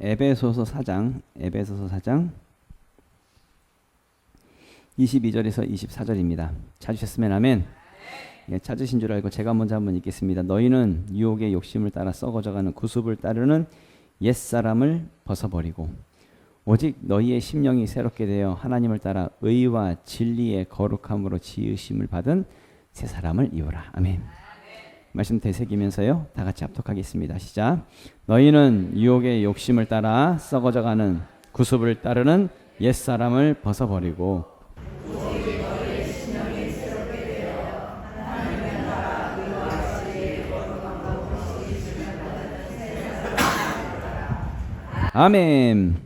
에베소서 4장 22절에서 24절입니다. 찾으셨으면 아멘. 예, 찾으신 줄 알고 제가 먼저 한번 읽겠습니다. 너희는 유혹의 욕심을 따라 썩어져가는 구습을 따르는 옛사람을 벗어버리고 오직 너희의 심령이 새롭게 되어 하나님을 따라 의와 진리의 거룩함으로 지으심을 받은 새 사람을 입으라. 아멘. 말씀 되새기면서요, 다 같이 합독하겠습니다. 시작. 너희는 유혹의 욕심을 따라 썩어져가는 구습을 따르는 옛사람을 벗어버리고 아멘.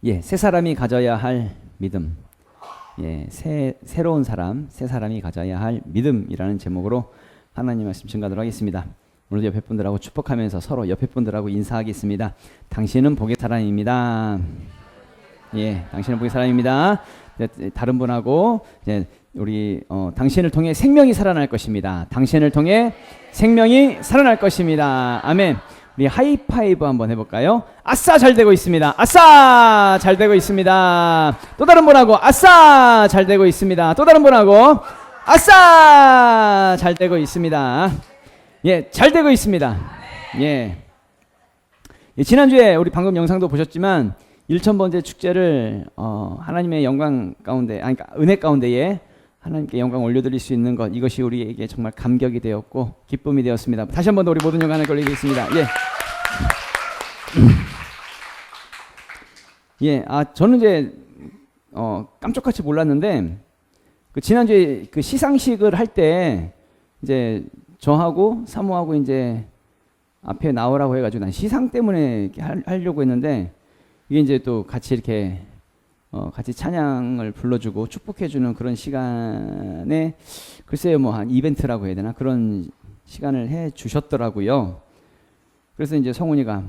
예, 새 사람이 가져야 할 믿음. 예, 새로운 사람, 새 사람이 가져야 할 믿음이라는 제목으로 하나님 말씀 증거하도록 하겠습니다. 오늘도 옆에 분들하고 축복하면서 서로 옆에 분들하고 인사하겠습니다. 당신은 복의 사람입니다. 예, 당신은 복의 사람입니다. 다른 분하고 이제 우리 당신을 통해 생명이 살아날 것입니다. 당신을 통해 생명이 살아날 것입니다. 아멘. 우리 하이파이브 한번 해볼까요? 아싸 잘 되고 있습니다. 아싸 잘 되고 있습니다. 또 다른 분하고 아싸 잘 되고 있습니다. 또 다른 분하고 아싸 잘 되고 있습니다. 예, 잘 되고 있습니다. 예. 예, 지난주에 우리 방금 영상도 보셨지만 1000번째 축제를 하나님의 영광 가운데, 아니 그러니까 은혜 가운데에 하나님께 영광 올려드릴 수 있는 것, 이것이 우리에게 정말 감격이 되었고 기쁨이 되었습니다. 다시 한번 더 우리 모든 영광을 돌리겠습니다. 예. 예, 저는 이제 깜짝같이 몰랐는데 그 지난주에 그 시상식을 할 때 이제 저하고 사모하고 이제 앞에 나오라고 해가지고 난 시상 때문에 이렇게 하려고 했는데 이게 이제 또 같이 이렇게 같이 찬양을 불러주고 축복해주는 그런 시간에 글쎄요 뭐 한 이벤트라고 해야 되나 그런 시간을 해 주셨더라고요. 그래서 이제 성훈이가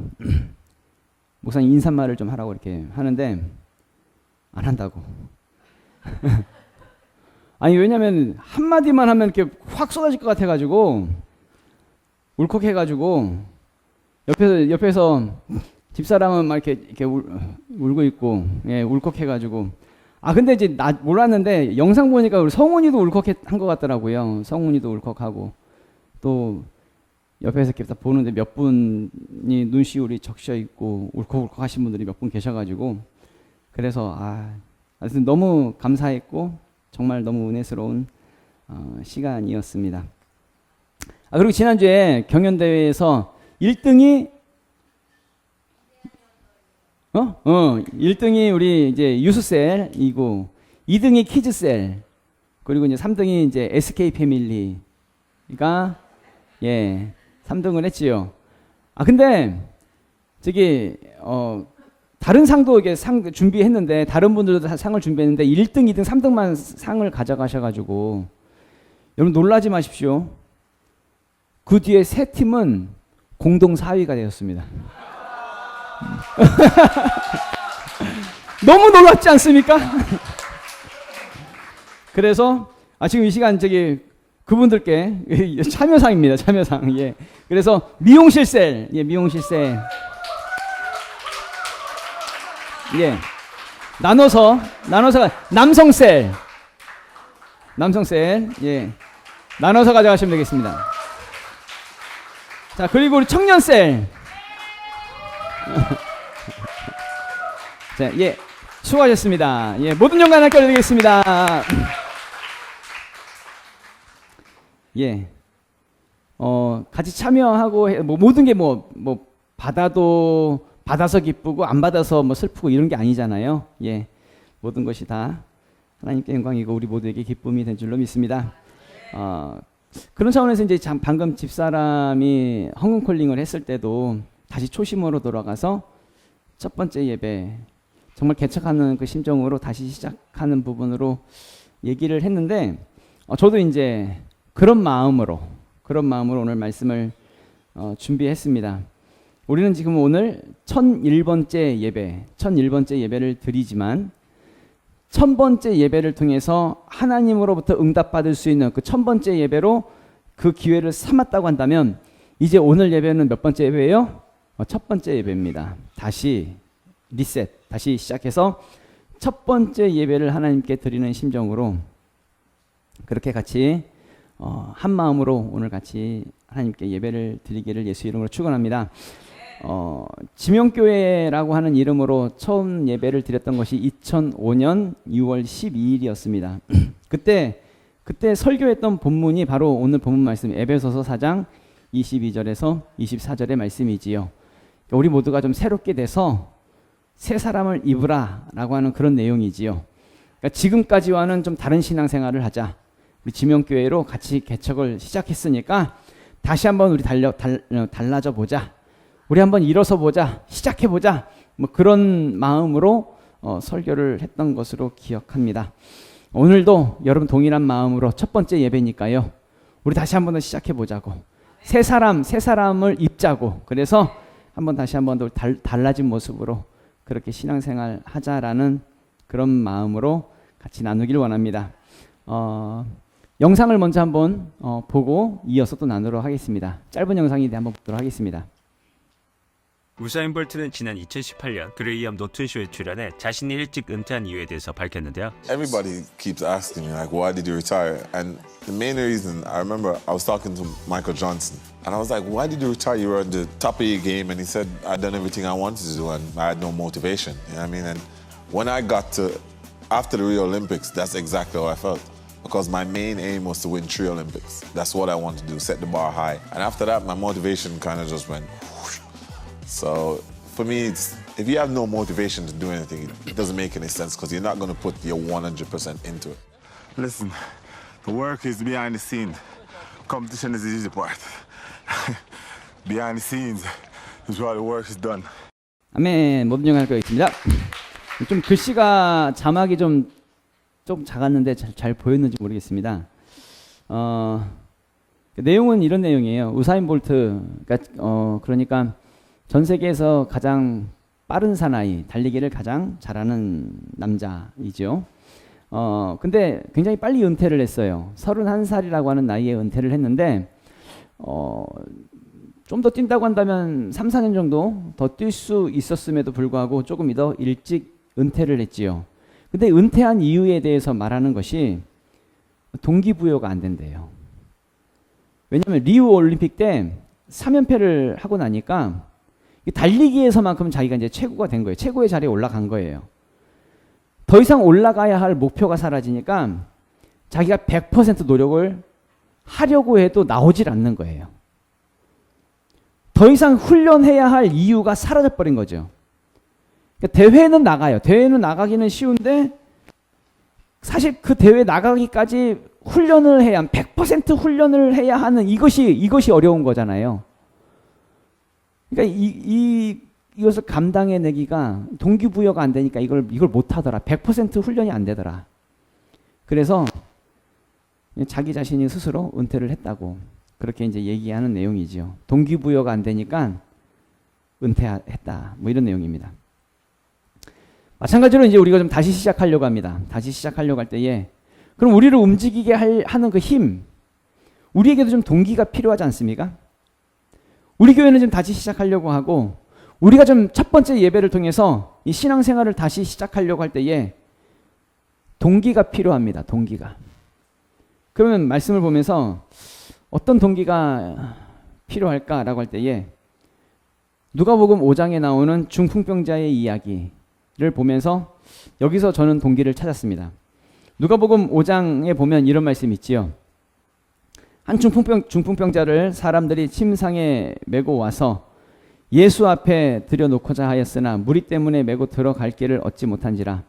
목사님 인사말을 좀 하라고 이렇게 하는데 안 한다고. 아니 왜냐면 한마디만 하면 이렇게 확 쏟아질 것 같아가지고 울컥해가지고 옆에서 집사람은 막 이렇게 울고 있고, 예, 울컥해가지고. 근데 이제 나 몰랐는데 영상 보니까 우리 성훈이도 울컥한 것 같더라고요. 성훈이도 울컥하고 또 옆에서 이렇게 딱 보는데 몇 분이 눈시울이 적셔 있고 울컥울컥 하신 분들이 몇 분 계셔가지고 그래서 하여튼 너무 감사했고 정말 너무 은혜스러운 시간이었습니다. 그리고 지난주에 경연대회에서 1등이 1등이 우리 이제 유스셀이고 2등이 키즈셀 그리고 이제 3등이 이제 SK 패밀리가 예 3등을 했지요. 근데 저기 다른 상도 이게 상 준비했는데 다른 분들도 다 상을 준비했는데 1등, 2등, 3등만 상을 가져가셔가지고 여러분 놀라지 마십시오. 그 뒤에 세 팀은 공동 4위가 되었습니다. 너무 놀랍지 않습니까? 그래서 지금 이 시간 저기 그분들께 참여상입니다. 참여상. 예. 그래서 미용실셀, 예, 미용실셀. 예. 나눠서 남성셀, 예. 나눠서 가져가시면 되겠습니다. 자, 그리고 우리 청년셀. 자, 예, 수고하셨습니다. 예, 모든 영광 하나님께 올려드리겠습니다. 예, 같이 참여하고 모든 게 받아서 기쁘고 안 받아서 슬프고 이런 게 아니잖아요. 예, 모든 것이 다 하나님께 영광이고 우리 모두에게 기쁨이 된 줄로 믿습니다. 그런 차원에서 이제 방금 집사람이 헝금콜링을 했을 때도 다시 초심으로 돌아가서 첫 번째 예배 정말 개척하는 그 심정으로 다시 시작하는 부분으로 얘기를 했는데 저도 이제 그런 마음으로 오늘 말씀을 준비했습니다. 우리는 지금 오늘 1001번째 예배를 드리지만 1000번째 예배를 통해서 하나님으로부터 응답받을 수 있는 그 1000번째 예배로 그 기회를 삼았다고 한다면 이제 오늘 예배는 몇 번째 예배예요? 첫 번째 예배입니다. 다시 리셋, 다시 시작해서 첫 번째 예배를 하나님께 드리는 심정으로 그렇게 같이 한 마음으로 오늘 같이 하나님께 예배를 드리기를 예수 이름으로 축원합니다. 지명교회라고 하는 이름으로 처음 예배를 드렸던 것이 2005년 6월 12일이었습니다. 그때 설교했던 본문이 바로 오늘 본문 말씀 에베소서 4장 22절에서 24절의 말씀이지요. 우리 모두가 좀 새롭게 돼서 새 사람을 입으라 라고 하는 그런 내용이지요. 그러니까 지금까지와는 좀 다른 신앙생활을 하자. 우리 지명교회로 같이 개척을 시작했으니까 다시 한번 우리 달라져 보자. 우리 한번 일어서 보자. 시작해 보자. 뭐 그런 마음으로 설교를 했던 것으로 기억합니다. 오늘도 여러분 동일한 마음으로 첫 번째 예배니까요. 우리 다시 한번 더 시작해 보자고. 새 사람을 입자고. 그래서 한번 다시 한번 더 달라진 모습으로 그렇게 신앙생활 하자라는 그런 마음으로 같이 나누길 원합니다. 영상을 먼저 한번 보고 이어서 또 나누도록 하겠습니다. 짧은 영상인데 한번 보도록 하겠습니다. 우사인 볼트는 지난 2018년 그레이엄 노튼쇼에 출연해 자신이 일찍 은퇴한 이유에 대해서 밝혔는데요. Everybody keeps asking me, like, why did you retire? And the main reason, I remember I was talking to Michael Johnson, and I was like, why did you retire? You were at the top of your game, and he said, I'd done everything I wanted to do, and I had no motivation. You know what I mean? And when I got to, after the Rio Olympics, that's exactly how I felt. Because my main aim was to win 3 Olympics. That's what I wanted to do, set the bar high. And after that, my motivation kind of just went whoosh. So for me, if you have no motivation to do anything, it doesn't make any sense because you're not going to put your 100% into it. Listen, the work is behind the scenes. Competition is the easy part. Behind the scenes is where the work is done. 아멘. 모든 영향을 거겠습니다. 좀 글씨가 자막이 좀 작았는데 잘 보였는지 모르겠습니다. 내용은 이런 내용이에요. 우사인 볼트, 그러니까 전 세계에서 가장 빠른 사나이, 달리기를 가장 잘하는 남자이죠. 근데 굉장히 빨리 은퇴를 했어요. 31살이라고 하는 나이에 은퇴를 했는데 좀 더 뛴다고 한다면 3, 4년 정도 더 뛸 수 있었음에도 불구하고 조금 더 일찍 은퇴를 했지요. 근데 은퇴한 이유에 대해서 말하는 것이 동기부여가 안 된대요. 왜냐하면 리우 올림픽 때 3연패를 하고 나니까 달리기에서만큼 자기가 이제 최고가 된 거예요. 최고의 자리에 올라간 거예요. 더 이상 올라가야 할 목표가 사라지니까 자기가 100% 노력을 하려고 해도 나오질 않는 거예요. 더 이상 훈련해야 할 이유가 사라져 버린 거죠. 그러니까 대회는 나가요. 대회는 나가기는 쉬운데 사실 그 대회 나가기까지 훈련을 해야 100% 훈련을 해야 하는 이것이 어려운 거잖아요. 그러니까 이것을 감당해내기가 동기부여가 안 되니까 이걸 못 하더라. 100% 훈련이 안 되더라. 그래서 자기 자신이 스스로 은퇴를 했다고 그렇게 이제 얘기하는 내용이죠. 동기부여가 안 되니까 은퇴했다. 뭐 이런 내용입니다. 마찬가지로 이제 우리가 좀 다시 시작하려고 합니다. 다시 시작하려고 할 때에 그럼 우리를 움직이게 하는 그 힘, 우리에게도 좀 동기가 필요하지 않습니까? 우리 교회는 좀 다시 시작하려고 하고 우리가 좀 첫 번째 예배를 통해서 이 신앙생활을 다시 시작하려고 할 때에 동기가 필요합니다. 동기가. 그러면 말씀을 보면서 어떤 동기가 필요할까라고 할 때에 누가복음 5장에 나오는 중풍병자의 이야기를 보면서 여기서 저는 동기를 찾았습니다. 누가복음 5장에 보면 이런 말씀이 있지요. 한 중풍병자를 사람들이 침상에 메고 와서 예수 앞에 들여놓고자 하였으나 무리 때문에 메고 들어갈 길을 얻지 못한지라.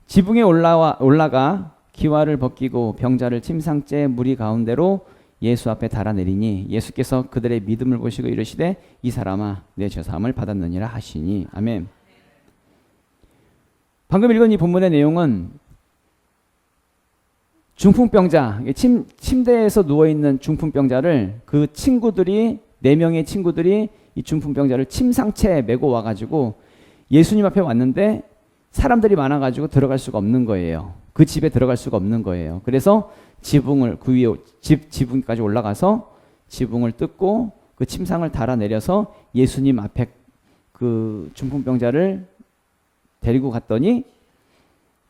지붕에 올라가 기와를 벗기고 병자를 침상째 무리 가운데로 예수 앞에 달아내리니 예수께서 그들의 믿음을 보시고 이르시되 이 사람아 내 죄사함을 받았느니라 하시니. 아멘. 방금 읽은 이 본문의 내용은 중풍병자, 침대에서 누워있는 중풍병자를 그 친구들이 4명의 친구들이 이 중풍병자를 침상체에 메고 와가지고 예수님 앞에 왔는데 사람들이 많아가지고 들어갈 수가 없는 거예요. 그 집에 들어갈 수가 없는 거예요. 그래서 지붕을 지붕까지 올라가서 지붕을 뜯고 그 침상을 달아내려서 예수님 앞에 그 중풍병자를 데리고 갔더니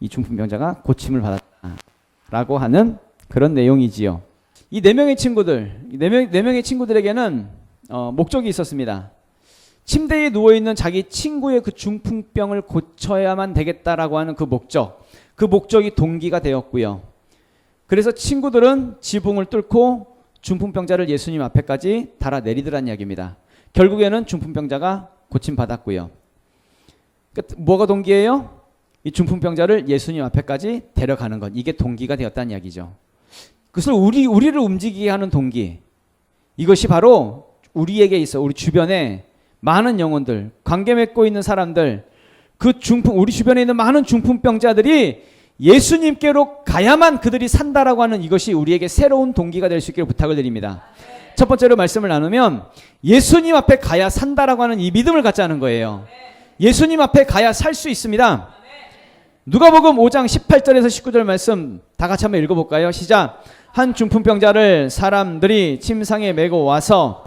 이 중풍병자가 고침을 받았다라고 하는 그런 내용이지요. 이 네 명의 친구들, 네 명의 친구들에게는 목적이 있었습니다. 침대에 누워있는 자기 친구의 그 중풍병을 고쳐야만 되겠다라고 하는 그 목적이 동기가 되었고요. 그래서 친구들은 지붕을 뚫고 중풍병자를 예수님 앞에까지 달아내리더란 이야기입니다. 결국에는 중풍병자가 고침받았고요. 그러니까 뭐가 동기예요? 이 중풍병자를 예수님 앞에까지 데려가는 것, 이게 동기가 되었다는 이야기죠. 그것을 우리를 움직이게 하는 동기, 이것이 바로 우리에게 있어, 우리 주변에 많은 영혼들, 관계 맺고 있는 사람들, 우리 주변에 있는 많은 중풍병자들이 예수님께로 가야만 그들이 산다라고 하는 이것이 우리에게 새로운 동기가 될 수 있기를 부탁을 드립니다. 첫 번째로 말씀을 나누면 예수님 앞에 가야 산다라고 하는 이 믿음을 갖자는 거예요. 예수님 앞에 가야 살 수 있습니다. 누가복음 5장 18절에서 19절 말씀 다 같이 한번 읽어볼까요? 시작. 한 중풍병자를 사람들이 침상에 메고 와서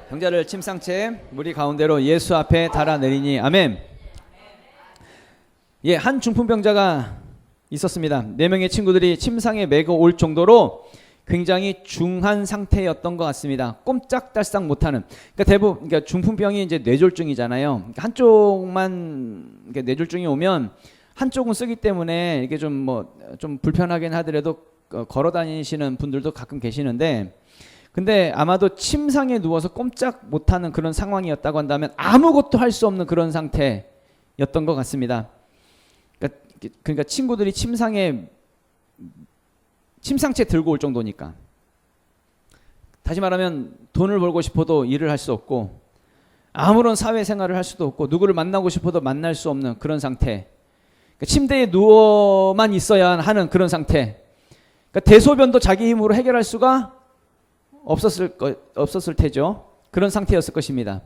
병자를 침상채 무리 가운데로 예수 앞에 달아내리니 아멘. 예, 한 중풍병자가 있었습니다. 네 명의 친구들이 침상에 메고 올 정도로 굉장히 중한 상태였던 것 같습니다. 꼼짝달싹 못하는. 그러니까 중풍병이 이제 뇌졸중이잖아요. 그러니까 한쪽만 뇌졸중이 오면 한쪽은 쓰기 때문에 이게 좀 불편하긴 하더라도 걸어 다니시는 분들도 가끔 계시는데, 근데 아마도 침상에 누워서 꼼짝 못하는 그런 상황이었다고 한다면 아무것도 할 수 없는 그런 상태였던 것 같습니다. 그러니까 친구들이 침상채 들고 올 정도니까. 다시 말하면 돈을 벌고 싶어도 일을 할 수 없고 아무런 사회생활을 할 수도 없고 누구를 만나고 싶어도 만날 수 없는 그런 상태. 그러니까 침대에 누워만 있어야 하는 그런 상태. 그러니까 대소변도 자기 힘으로 해결할 수가 없었을 테죠. 그런 상태였을 것입니다.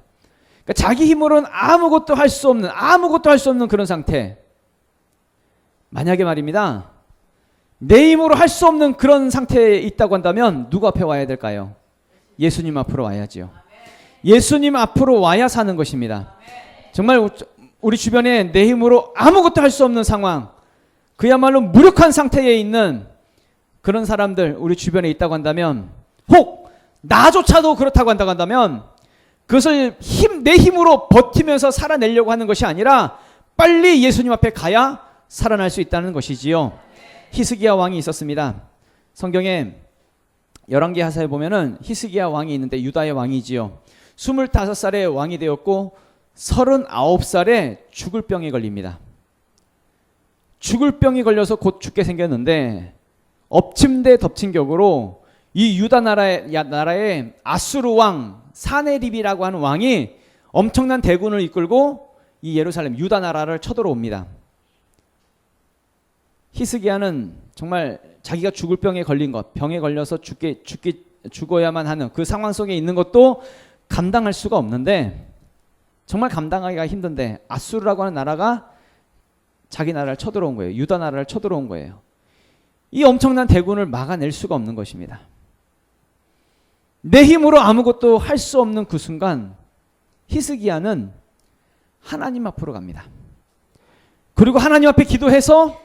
그러니까 자기 힘으로는 아무것도 할 수 없는 그런 상태. 만약에 말입니다, 내 힘으로 할 수 없는 그런 상태에 있다고 한다면 누구 앞에 와야 될까요? 예수님 앞으로 와야지요. 예수님 앞으로 와야 사는 것입니다. 정말 우리 주변에 내 힘으로 아무것도 할 수 없는 상황, 그야말로 무력한 상태에 있는 그런 사람들 우리 주변에 있다고 한다면, 혹 나조차도 그렇다고 한다면 그것을 내 힘으로 버티면서 살아내려고 하는 것이 아니라 빨리 예수님 앞에 가야 살아날 수 있다는 것이지요. 히스기야 왕이 있었습니다. 성경에 열왕기 하사에 보면은 히스기야 왕이 있는데 유다의 왕이지요. 25살에 왕이 되었고 39살에 죽을 병에 걸립니다. 죽을 병이 걸려서 곧 죽게 생겼는데 엎침대 덮친 격으로 이 유다 나라의 아수르 왕 사네립이라고 하는 왕이 엄청난 대군을 이끌고 이 예루살렘 유다 나라를 쳐들어옵니다. 히스기야는 정말 자기가 죽을 병에 걸린 것, 병에 걸려서 죽어야만 하는 그 상황 속에 있는 것도 감당할 수가 없는데, 정말 감당하기가 힘든데 아수르라고 하는 나라가 자기 나라를 쳐들어온 거예요. 유다 나라를 쳐들어온 거예요. 이 엄청난 대군을 막아낼 수가 없는 것입니다. 내 힘으로 아무것도 할 수 없는 그 순간 히스기야는 하나님 앞으로 갑니다. 그리고 하나님 앞에 기도해서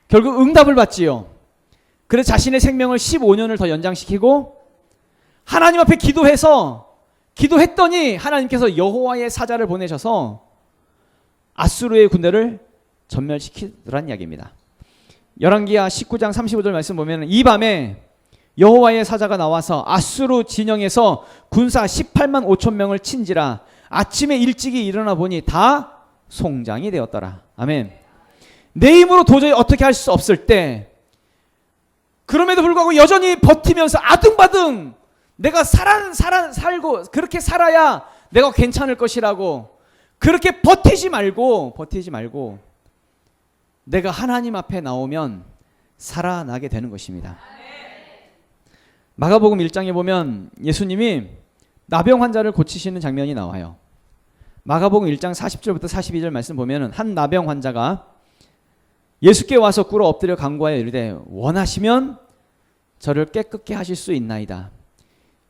결국 응답을 받지요. 그래서 자신의 생명을 15년을 더 연장시키고 하나님 앞에 기도했더니 하나님께서 여호와의 사자를 보내셔서 아수르의 군대를 전멸시키더란 이야기입니다. 열왕기하 19장 35절 말씀 보면 이 밤에 여호와의 사자가 나와서 아수르 진영에서 군사 18만 5천 명을 친지라 아침에 일찍이 일어나 보니 다 송장이 되었더라. 아멘. 내 힘으로 도저히 어떻게 할 수 없을 때, 그럼에도 불구하고 여전히 버티면서 아등바등 내가 살고 그렇게 살아야 내가 괜찮을 것이라고 그렇게 버티지 말고 내가 하나님 앞에 나오면 살아나게 되는 것입니다. 마가복음 1장에 보면 예수님이 나병 환자를 고치시는 장면이 나와요. 마가복음 1장 40절부터 42절 말씀 보면은 한 나병 환자가 예수께 와서 꿇어 엎드려 간구하여 이르되 원하시면 저를 깨끗게 하실 수 있나이다.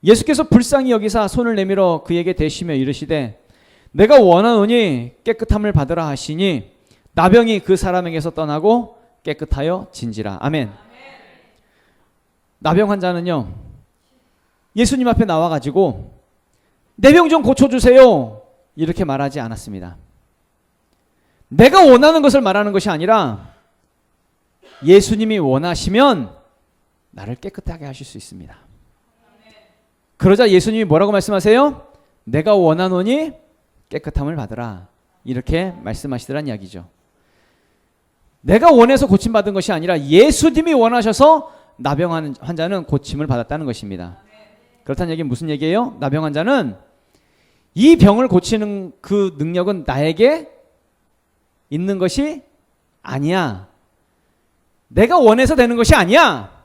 예수께서 불쌍히 여기사 손을 내밀어 그에게 대시며 이르시되 내가 원하노니 깨끗함을 받으라 하시니 나병이 그 사람에게서 떠나고 깨끗하여 진지라. 아멘. 나병 환자는요, 예수님 앞에 나와가지고 내 병 좀 고쳐주세요 이렇게 말하지 않았습니다. 내가 원하는 것을 말하는 것이 아니라 예수님이 원하시면 나를 깨끗하게 하실 수 있습니다. 그러자 예수님이 뭐라고 말씀하세요? 내가 원하노니 깨끗함을 받으라 이렇게 말씀하시더란 이야기죠. 내가 원해서 고침받은 것이 아니라 예수님이 원하셔서 나병 환자는 고침을 받았다는 것입니다. 그렇다는 얘기는 무슨 얘기예요? 나병 환자는 이 병을 고치는 그 능력은 나에게 있는 것이 아니야. 내가 원해서 되는 것이 아니야.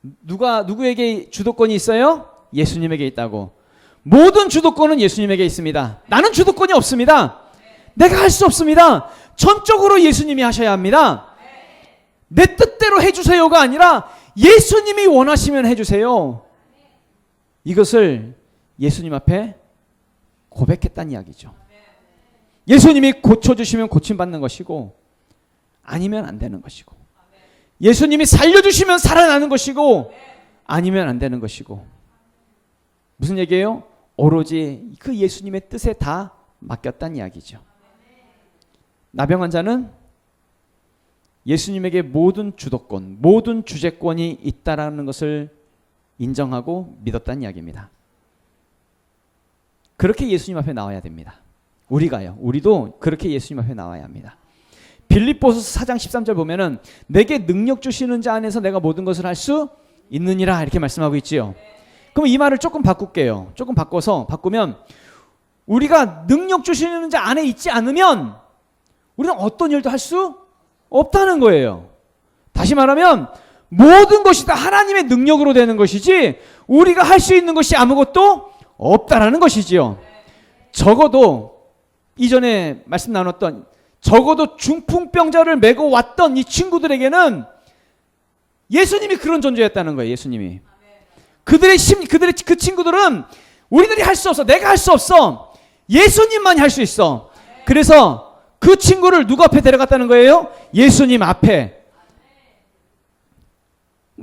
누구에게 주도권이 있어요? 예수님에게 있다고. 모든 주도권은 예수님에게 있습니다. 나는 주도권이 없습니다. 내가 할 수 없습니다. 전적으로 예수님이 하셔야 합니다. 내 뜻대로 해주세요가 아니라 예수님이 원하시면 해주세요. 이것을 예수님 앞에 고백했다는 이야기죠. 예수님이 고쳐주시면 고침받는 것이고 아니면 안 되는 것이고, 예수님이 살려주시면 살아나는 것이고 아니면 안 되는 것이고. 무슨 얘기예요? 오로지 그 예수님의 뜻에 다 맡겼다는 이야기죠. 나병 환자는 예수님에게 모든 주도권, 모든 주재권이 있다라는 것을 인정하고 믿었다는 이야기입니다. 그렇게 예수님 앞에 나와야 됩니다. 우리도 그렇게 예수님 앞에 나와야 합니다. 빌립보서 4장 13절 보면은 내게 능력 주시는 자 안에서 내가 모든 것을 할 수 있느니라 이렇게 말씀하고 있지요. 그럼 이 말을 조금 바꿀게요. 조금 바꾸면 우리가 능력 주시는 자 안에 있지 않으면 우리는 어떤 일도 할 수 없다는 거예요. 다시 말하면 모든 것이 다 하나님의 능력으로 되는 것이지 우리가 할 수 있는 것이 아무것도 없다라는 것이지요. 적어도 이전에 말씀 나눴던 적어도 중풍병자를 메고 왔던 이 친구들에게는 예수님이 그런 존재였다는 거예요. 예수님이. 그들의 그 친구들은 우리들이 할 수 없어. 내가 할 수 없어. 예수님만이 할 수 있어. 그래서 그 친구를 누구 앞에 데려갔다는 거예요? 예수님 앞에.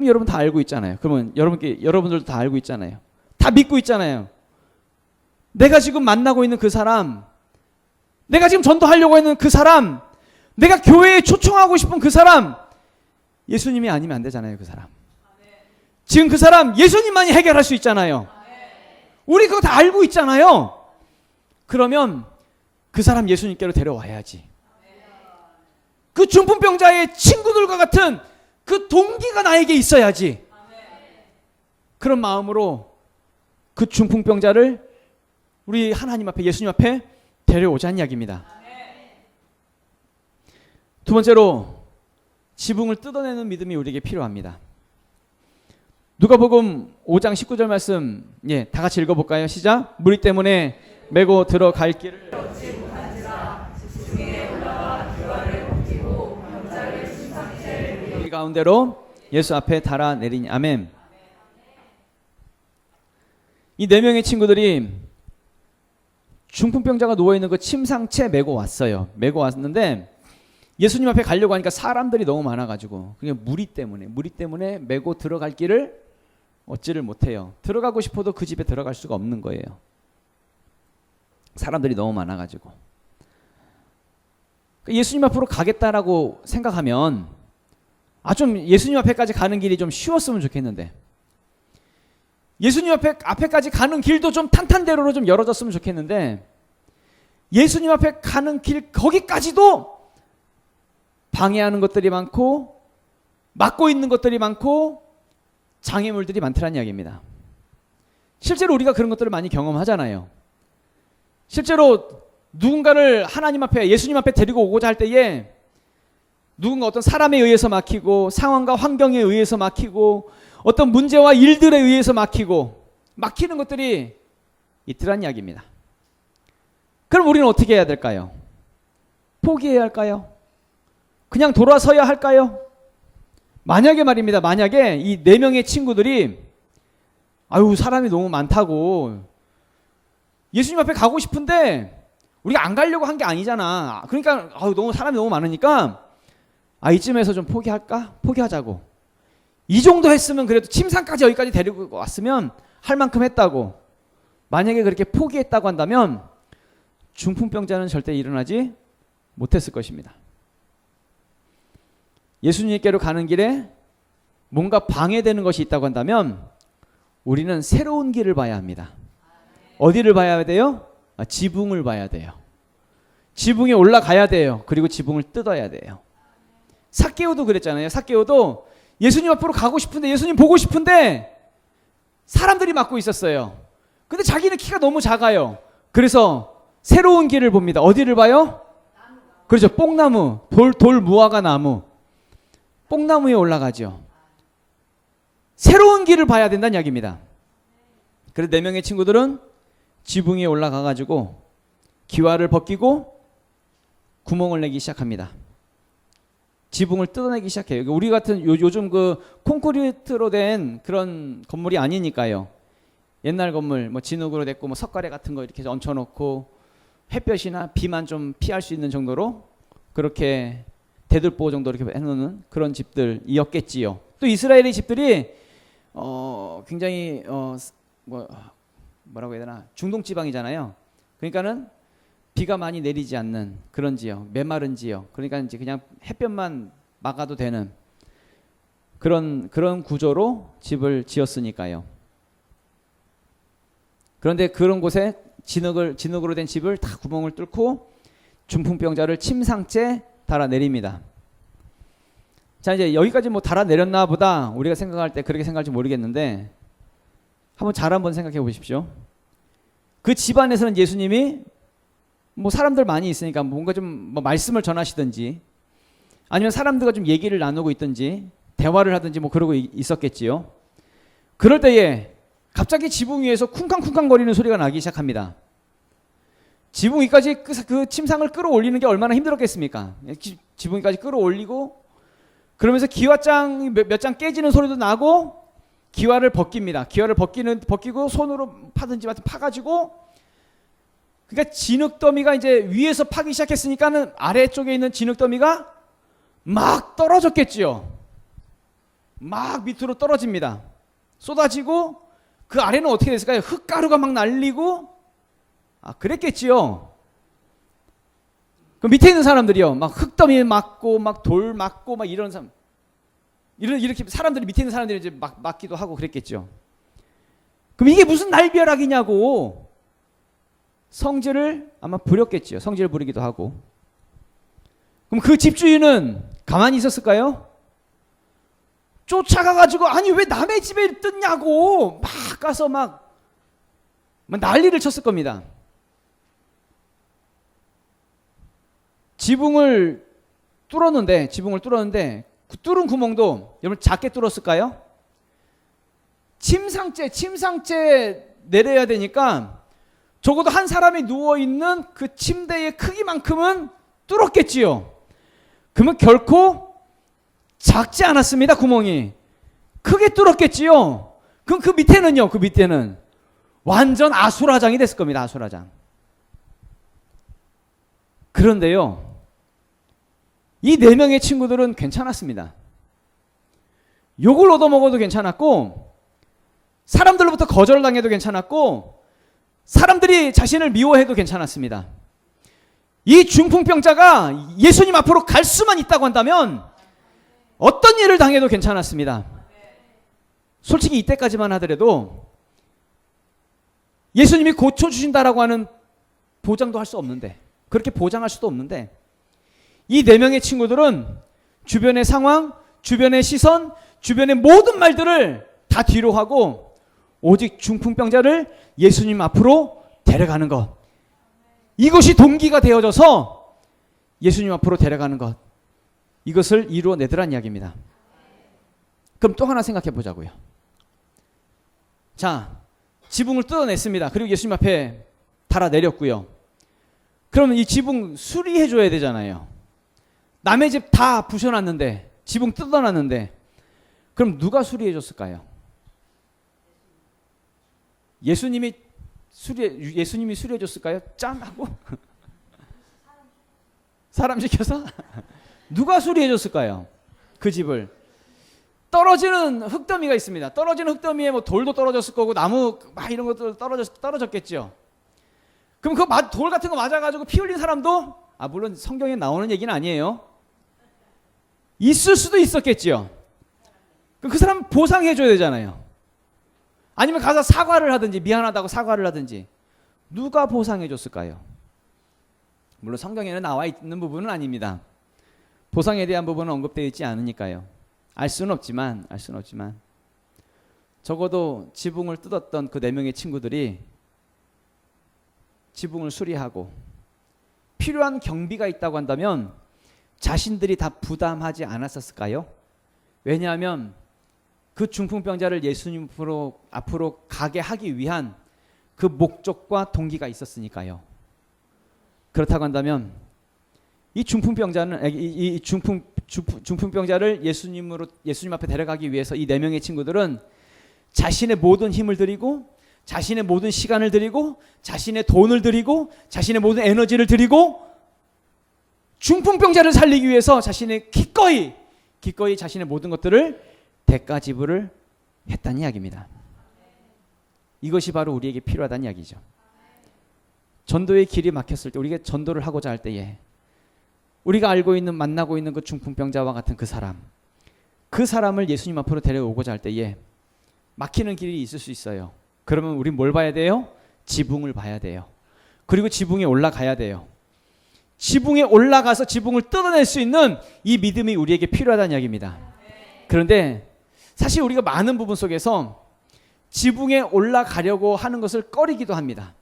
여러분 다 알고 있잖아요. 그러면 여러분들도 다 알고 있잖아요. 다 믿고 있잖아요. 내가 지금 만나고 있는 그 사람, 내가 지금 전도하려고 하는 그 사람, 내가 교회에 초청하고 싶은 그 사람, 예수님이 아니면 안 되잖아요. 그 사람. 지금 그 사람 예수님만이 해결할 수 있잖아요. 우리 그거 다 알고 있잖아요. 그러면 그 사람 예수님께로 데려와야지. 그 중풍병자의 친구들과 같은 그 동기가 나에게 있어야지. 그런 마음으로 그 중풍병자를 우리 하나님 앞에, 예수님 앞에 데려오자는 이야기입니다. 두 번째로 지붕을 뜯어내는 믿음이 우리에게 필요합니다. 누가복음 5장 19절 말씀, 다 같이 읽어볼까요? 시작. 무리 때문에 메고 들어갈 길을 이 가운데로 예수 앞에 달아내리니. 아멘. 이 네 명의 친구들이 중풍병자가 누워있는 그 침상채 메고 왔어요. 메고 왔는데 예수님 앞에 가려고 하니까 사람들이 너무 많아가지고 그냥 무리 때문에 메고 들어갈 길을 얻지를 못해요. 들어가고 싶어도 그 집에 들어갈 수가 없는 거예요. 사람들이 너무 많아가지고. 예수님 앞으로 가겠다라고 생각하면 좀 예수님 앞에까지 가는 길이 좀 쉬웠으면 좋겠는데, 예수님 앞에까지 가는 길도 좀 탄탄대로로 좀 열어졌으면 좋겠는데, 예수님 앞에 가는 길 거기까지도 방해하는 것들이 많고 막고 있는 것들이 많고 장애물들이 많더라는 이야기입니다. 실제로 우리가 그런 것들을 많이 경험하잖아요. 실제로 누군가를 하나님 앞에, 예수님 앞에 데리고 오고자 할 때에 누군가 어떤 사람에 의해서 막히고 상황과 환경에 의해서 막히고 어떤 문제와 일들에 의해서 막히는 것들이 있더란 이야기입니다. 그럼 우리는 어떻게 해야 될까요? 포기해야 할까요? 그냥 돌아서야 할까요? 만약에 말입니다. 만약에 이 4명의 친구들이 아유 사람이 너무 많다고 예수님 앞에 가고 싶은데 우리가 안 가려고 한 게 아니잖아. 그러니까 아유 너무 사람이 너무 많으니까 이쯤에서 좀 포기할까? 포기하자고. 이 정도 했으면 그래도 침상까지 여기까지 데리고 왔으면 할 만큼 했다고. 만약에 그렇게 포기했다고 한다면 중풍병자는 절대 일어나지 못했을 것입니다. 예수님께로 가는 길에 뭔가 방해되는 것이 있다고 한다면 우리는 새로운 길을 봐야 합니다. 어디를 봐야 돼요? 지붕을 봐야 돼요. 지붕에 올라가야 돼요. 그리고 지붕을 뜯어야 돼요. 삭개오도 그랬잖아요. 삭개오도 예수님 앞으로 가고 싶은데 예수님 보고 싶은데 사람들이 막고 있었어요. 근데 자기는 키가 너무 작아요. 그래서 새로운 길을 봅니다. 어디를 봐요? 그렇죠. 뽕나무, 돌 무화과 나무. 뽕나무 위에 올라가죠. 새로운 길을 봐야 된다는 이야기입니다. 그래서 4명의 친구들은 지붕 위에 올라가가지고 기와를 벗기고 구멍을 내기 시작합니다. 지붕을 뜯어내기 시작해요. 우리 같은 요즘 그 콘크리트로 된 그런 건물이 아니니까요. 옛날 건물, 뭐 진흙으로 됐고, 뭐 석가래 같은 거 이렇게 얹혀놓고 햇볕이나 비만 좀 피할 수 있는 정도로 그렇게 대들보 정도 이렇게 해놓는 그런 집들이었겠지요. 또 이스라엘의 집들이 굉장히 뭐라고 해야 되나 중동지방이잖아요. 그러니까는 비가 많이 내리지 않는 그런 지역, 메마른 지역. 그러니까 이제 그냥 햇볕만 막아도 되는 그런 구조로 집을 지었으니까요. 그런데 그런 곳에 진흙으로 된 집을 다 구멍을 뚫고 중풍병자를 침상째 달아내립니다. 자, 이제 여기까지 뭐 달아내렸나 보다 우리가 생각할 때 그렇게 생각할지 모르겠는데 한번 생각해 보십시오. 그 집안에서는 예수님이 뭐 사람들 많이 있으니까 뭔가 좀 뭐 말씀을 전하시든지 아니면 사람들과 좀 얘기를 나누고 있든지 대화를 하든지 뭐 그러고 있었겠지요. 그럴 때에 갑자기 지붕 위에서 쿵쾅쿵쾅 거리는 소리가 나기 시작합니다. 지붕 위까지 그 침상을 끌어올리는 게 얼마나 힘들었겠습니까? 지붕 위까지 끌어올리고 그러면서 기와장 몇 장 깨지는 소리도 나고 기와를 벗깁니다. 기와를 벗기고 손으로 파든지 파가지고 그러니까 진흙더미가 이제 위에서 파기 시작했으니까는 아래쪽에 있는 진흙더미가 막 떨어졌겠지요. 막 밑으로 떨어집니다. 쏟아지고 그 아래는 어떻게 됐을까요? 흙가루가 막 날리고 그랬겠지요. 그 밑에 있는 사람들이요. 막 흙더미 맞고 막 돌 맞고 막 이런 사람 이렇게 사람들이 밑에 있는 사람들이 이제 막 맞기도 하고 그랬겠죠. 그럼 이게 무슨 날벼락이냐고 성질을 아마 부렸겠지요. 성질을 부리기도 하고. 그럼 그 집주인은 가만히 있었을까요? 쫓아가가지고 아니 왜 남의 집에 뜯냐고 막 가서 막 난리를 쳤을 겁니다. 지붕을 뚫었는데 그 뚫은 구멍도 여러분 작게 뚫었을까요? 침상째 내려야 되니까 적어도 한 사람이 누워있는 그 침대의 크기만큼은 뚫었겠지요. 그러면 결코 작지 않았습니다. 구멍이 크게 뚫었겠지요. 그럼 그 밑에는요. 그 밑에는 완전 아수라장이 됐을 겁니다. 아수라장. 그런데요. 이 4명의 친구들은 괜찮았습니다. 욕을 얻어먹어도 괜찮았고 사람들로부터 거절당해도 괜찮았고 사람들이 자신을 미워해도 괜찮았습니다. 이 중풍병자가 예수님 앞으로 갈 수만 있다고 한다면 어떤 일을 당해도 괜찮았습니다. 솔직히 이때까지만 하더라도 예수님이 고쳐주신다라고 하는 보장도 할 수 없는데 그렇게 보장할 수도 없는데 이 4명의 친구들은 주변의 상황, 주변의 시선, 주변의 모든 말들을 다 뒤로 하고 오직 중풍병자를 예수님 앞으로 데려가는 것. 이것이 동기가 되어져서 예수님 앞으로 데려가는 것. 이것을 이루어내더란 이야기입니다. 그럼 또 하나 생각해 보자고요. 자, 지붕을 뜯어냈습니다. 그리고 예수님 앞에 달아내렸고요. 그러면 이 지붕 수리해 줘야 되잖아요. 남의 집 다 부셔놨는데, 지붕 뜯어놨는데, 그럼 누가 수리해 줬을까요? 예수님이 수리해 줬을까요? 짠 하고 사람 시켜서 누가 수리해 줬을까요? 그 집을. 떨어지는 흙더미가 있습니다. 떨어지는 흙더미에 뭐 돌도 떨어졌을 거고 나무 막 이런 것도 떨어졌겠죠. 그럼 그 돌 같은 거 맞아가지고 피 흘린 사람도, 물론 성경에 나오는 얘기는 아니에요. 있을 수도 있었겠죠. 그럼 그 사람 보상해 줘야 되잖아요. 아니면 가서 사과를 하든지, 미안하다고 사과를 하든지. 누가 보상해 줬을까요? 물론 성경에는 나와 있는 부분은 아닙니다. 보상에 대한 부분은 언급되어 있지 않으니까요. 알 수는 없지만 적어도 지붕을 뜯었던 그 4명의 친구들이 지붕을 수리하고 필요한 경비가 있다고 한다면 자신들이 다 부담하지 않았었을까요? 왜냐하면 그 중풍병자를 예수님 앞으로 가게 하기 위한 그 목적과 동기가 있었으니까요. 그렇다고 한다면 이 중풍병자를 예수님 앞에 데려가기 위해서 이 4명의 친구들은 자신의 모든 힘을 들이고, 자신의 모든 시간을 들이고, 자신의 돈을 들이고, 자신의 모든 에너지를 들이고, 중풍병자를 살리기 위해서 자신의 기꺼이 자신의 모든 것들을 대가 지불을 했다는 이야기입니다. 이것이 바로 우리에게 필요하다는 이야기죠. 전도의 길이 막혔을 때, 우리가 전도를 하고자 할 때에 우리가 만나고 있는 그 중풍병자와 같은 그 사람을 예수님 앞으로 데려오고자 할 때에 막히는 길이 있을 수 있어요. 그러면 우리 뭘 봐야 돼요? 지붕을 봐야 돼요. 그리고 지붕에 올라가야 돼요. 지붕에 올라가서 지붕을 뜯어낼 수 있는 이 믿음이 우리에게 필요하다는 이야기입니다. 그런데 사실 우리가 많은 부분 속에서 지붕에 올라가려고 하는 것을 꺼리기도 합니다.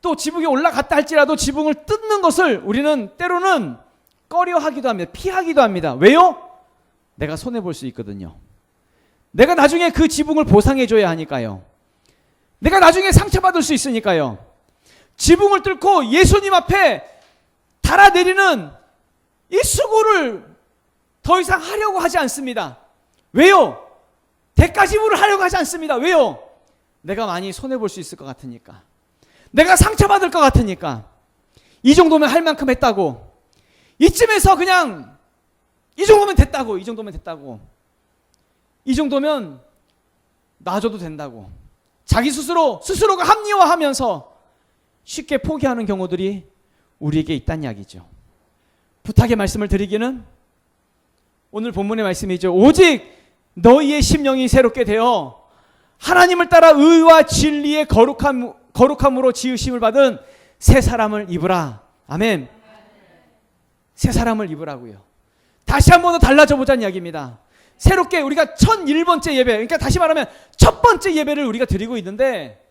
또 지붕에 올라갔다 할지라도 지붕을 뜯는 것을 우리는 때로는 꺼려하기도 합니다. 피하기도 합니다. 왜요? 내가 손해볼 수 있거든요. 내가 나중에 그 지붕을 보상해줘야 하니까요. 내가 나중에 상처받을 수 있으니까요. 지붕을 뚫고 예수님 앞에 달아내리는 이 수고를 더 이상 하려고 하지 않습니다. 왜요? 대가 지불을 하려고 하지 않습니다. 왜요? 내가 많이 손해볼 수 있을 것 같으니까. 내가 상처받을 것 같으니까. 이 정도면 할 만큼 했다고. 이쯤에서 그냥 이 정도면 됐다고. 이 정도면 놔줘도 된다고. 자기 스스로가 합리화하면서 쉽게 포기하는 경우들이 우리에게 있다는 이야기죠. 부탁의 말씀을 드리기는 오늘 본문의 말씀이죠. 오직 너희의 심령이 새롭게 되어 하나님을 따라 의와 진리의 거룩함으로 지으심을 받은 새 사람을 입으라. 아멘. 새 사람을 입으라고요. 다시 한 번 더 달라져 보자는 이야기입니다. 새롭게 우리가 1001번째 예배, 그러니까 다시 말하면 첫 번째 예배를 우리가 드리고 있는데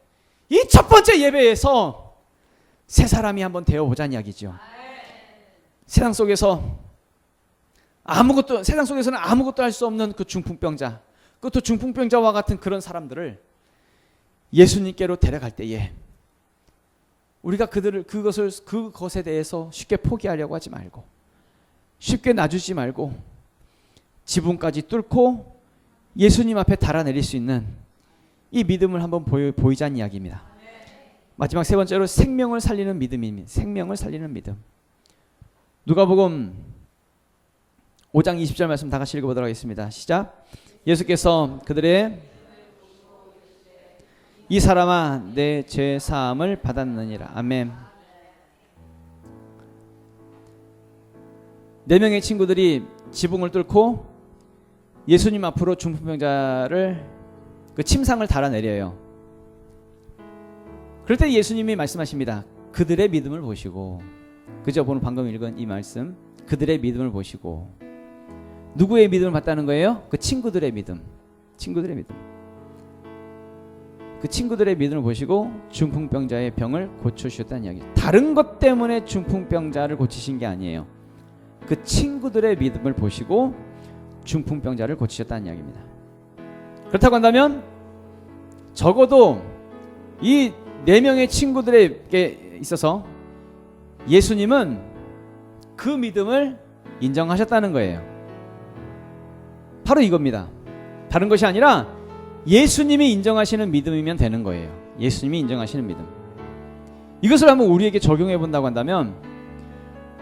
이 첫 번째 예배에서 새 사람이 한번 되어보자는 이야기죠. 세상 속에서는 아무것도 할 수 없는 그 중풍병자, 그것도 중풍병자와 같은 그런 사람들을 예수님께로 데려갈 때에 우리가 그것에 대해서 쉽게 포기하려고 하지 말고, 쉽게 놔주지 말고 지붕까지 뚫고 예수님 앞에 달아내릴 수 있는 이 믿음을 한번 보이자는 이야기입니다. 마지막 세 번째로 생명을 살리는 믿음입니다. 생명을 살리는 믿음. 누가복음 5장 20절 말씀 다 같이 읽어보도록 하겠습니다. 시작. 예수께서 그들의 이 사람아 내 죄 사함을 받았느니라. 아멘. 4명의 친구들이 지붕을 뚫고 예수님 앞으로 중풍병자를 그 침상을 달아내려요. 그럴 때 예수님이 말씀하십니다. 그들의 믿음을 보시고, 그죠? 오늘 방금 읽은 이 말씀, 그들의 믿음을 보시고. 누구의 믿음을 봤다는 거예요? 그 친구들의 믿음. 그 친구들의 믿음을 보시고 중풍병자의 병을 고쳐주셨다는 이야기. 다른 것 때문에 중풍병자를 고치신 게 아니에요. 그 친구들의 믿음을 보시고 중풍병자를 고치셨다는 이야기입니다. 그렇다고 한다면 적어도 이 4명의 친구들에게 있어서 예수님은 그 믿음을 인정하셨다는 거예요. 바로 이겁니다. 다른 것이 아니라 예수님이 인정하시는 믿음이면 되는 거예요. 예수님이 인정하시는 믿음. 이것을 한번 우리에게 적용해 본다고 한다면,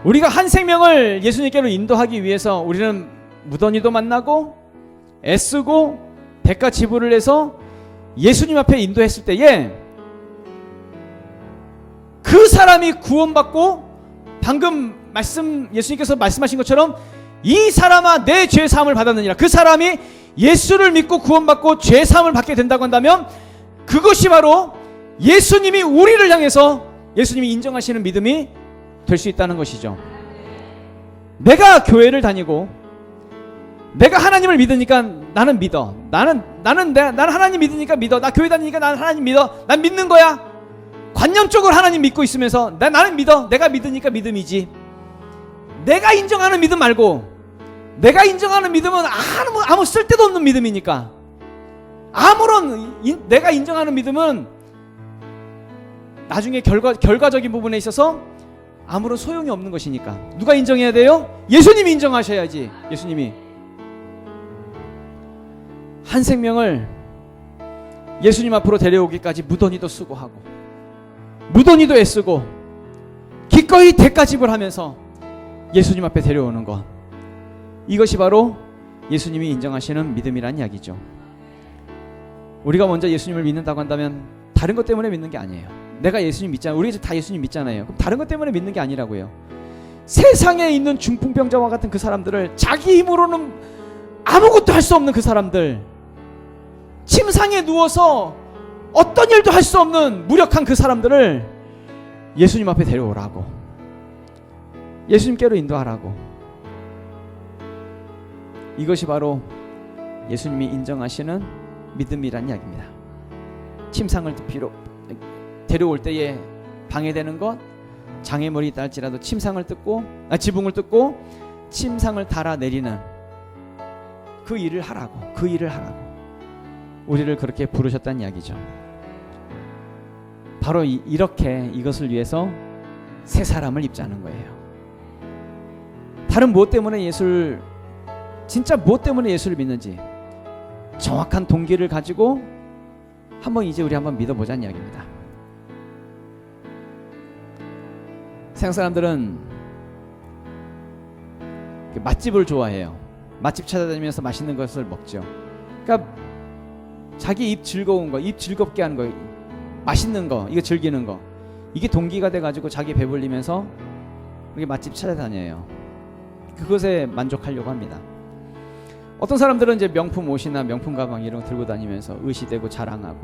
우리가 한 생명을 예수님께로 인도하기 위해서 우리는 무던히도 만나고 애쓰고 대가 지불을 해서 예수님 앞에 인도했을 때에 그 사람이 구원받고, 방금 예수님께서 말씀하신 것처럼 이 사람아 내 죄 사함을 받았느니라, 그 사람이 예수를 믿고 구원받고 죄 사함을 받게 된다고 한다면, 그것이 바로 예수님이 우리를 향해서 예수님이 인정하시는 믿음이 될 수 있다는 것이죠. 내가 교회를 다니고 내가 하나님을 믿으니까 나는 믿어. 나는 하나님 믿으니까 믿어. 나 교회 다니니까 나는 하나님 믿어. 난 믿는 거야. 관념적으로 하나님 믿고 있으면서 나는 믿어. 내가 믿으니까 믿음이지. 내가 인정하는 믿음 말고, 내가 인정하는 믿음은 아무 쓸데도 없는 믿음이니까, 내가 인정하는 믿음은 나중에 결과적인 부분에 있어서 아무런 소용이 없는 것이니까. 누가 인정해야 돼요? 예수님이 인정하셔야지. 예수님이 한 생명을 예수님 앞으로 데려오기까지 무던히도 수고하고 무던히도 애쓰고 기꺼이 대가집을 하면서 예수님 앞에 데려오는 것, 이것이 바로 예수님이 인정하시는 믿음이란 이야기죠. 우리가 먼저 예수님을 믿는다고 한다면 다른 것 때문에 믿는 게 아니에요. 내가 예수님 믿잖아요. 우리 다 예수님 믿잖아요. 그럼 다른 것 때문에 믿는 게 아니라고요. 세상에 있는 중풍병자와 같은 그 사람들을, 자기 힘으로는 아무것도 할 수 없는 그 사람들, 침상에 누워서 어떤 일도 할 수 없는 무력한 그 사람들을 예수님 앞에 데려오라고, 예수님께로 인도하라고. 이것이 바로 예수님이 인정하시는 믿음이란 이야기입니다. 침상을 데려올 때에 방해되는 것, 장애물이 있다 할지라도 지붕을 뜯고 침상을 달아내리는 그 일을 하라고, 우리를 그렇게 부르셨다는 이야기죠. 바로 이렇게 이것을 위해서 새 사람을 입자는 거예요. 다른 무엇 때문에 진짜 무엇 때문에 예수를 믿는지 정확한 동기를 가지고 우리 한번 믿어보자는 이야기입니다. 세상 사람들은 맛집을 좋아해요. 맛집 찾아다니면서 맛있는 것을 먹죠. 그러니까 자기 입 즐거운 거, 입 즐겁게 하는 거, 맛있는 거, 이거 즐기는 거, 이게 동기가 돼가지고 자기 배불리면서 그게 맛집 찾아다녀요. 그것에 만족하려고 합니다. 어떤 사람들은 이제 명품 옷이나 명품 가방 이런 거 들고 다니면서 의시되고 자랑하고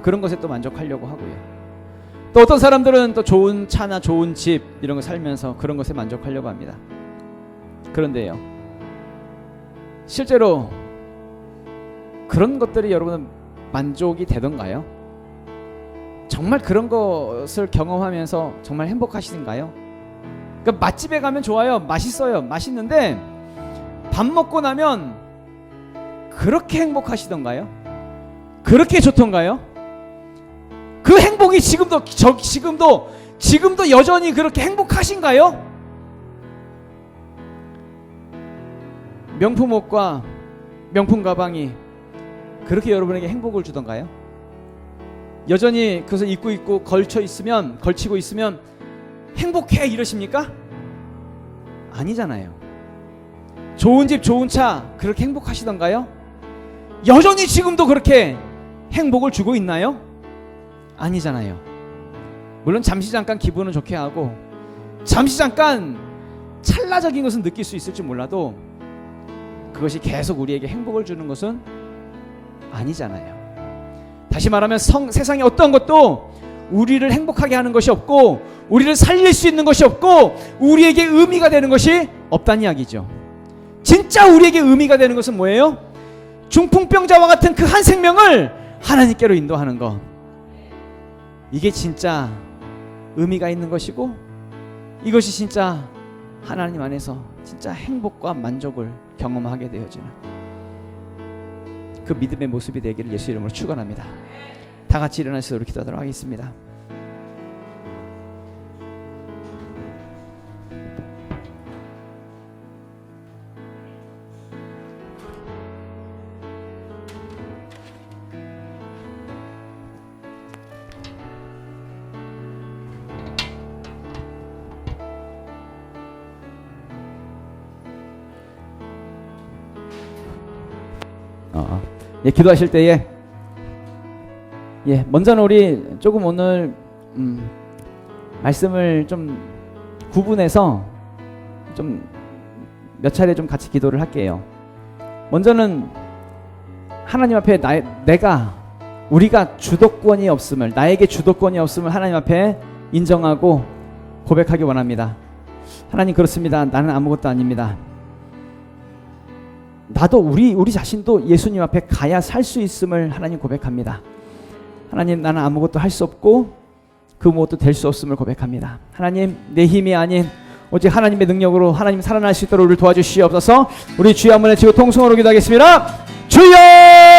그런 것에 또 만족하려고 하고요. 또 어떤 사람들은 또 좋은 차나 좋은 집 이런 거 살면서 그런 것에 만족하려고 합니다. 그런데요, 실제로 그런 것들이 여러분 만족이 되던가요? 정말 그런 것을 경험하면서 정말 행복하신가요? 그러니까 맛집에 가면 좋아요, 맛있어요, 맛있는데 밥 먹고 나면 그렇게 행복하시던가요? 그렇게 좋던가요? 그 행복이 지금도 여전히 그렇게 행복하신가요? 명품 옷과 명품 가방이 그렇게 여러분에게 행복을 주던가요? 여전히 그것을 입고 걸치고 있으면 행복해 이러십니까? 아니잖아요. 좋은 집 좋은 차 그렇게 행복하시던가요? 여전히 지금도 그렇게 행복을 주고 있나요? 아니잖아요. 물론 잠시 잠깐 기분은 좋게 하고 잠시 잠깐 찰나적인 것은 느낄 수 있을지 몰라도 그것이 계속 우리에게 행복을 주는 것은 아니잖아요. 다시 말하면 세상에 어떤 것도 우리를 행복하게 하는 것이 없고 우리를 살릴 수 있는 것이 없고 우리에게 의미가 되는 것이 없다는 이야기죠. 진짜 우리에게 의미가 되는 것은 뭐예요? 중풍병자와 같은 그 한 생명을 하나님께로 인도하는 것, 이게 진짜 의미가 있는 것이고 이것이 진짜 하나님 안에서 진짜 행복과 만족을 경험하게 되어지는 그 믿음의 모습이 되기를 예수 이름으로 축원합니다. 다 같이 일어나서 우리 기도하도록 하겠습니다. 예, 기도하실 때에 먼저는 우리 조금 오늘 말씀을 좀 구분해서 좀 몇 차례 좀 같이 기도를 할게요. 먼저는 하나님 앞에 우리가 주도권이 없음을, 나에게 주도권이 없음을 하나님 앞에 인정하고 고백하기 원합니다. 하나님, 그렇습니다. 나는 아무것도 아닙니다. 나도 우리 자신도 예수님 앞에 가야 살 수 있음을 하나님 고백합니다. 하나님, 나는 아무것도 할 수 없고 그 무엇도 될 수 없음을 고백합니다. 하나님, 내 힘이 아닌 오직 하나님의 능력으로 하나님 살아날 수 있도록 우리를 도와주시옵소서. 우리 주여 한번 외치고 통성으로 기도하겠습니다. 주여!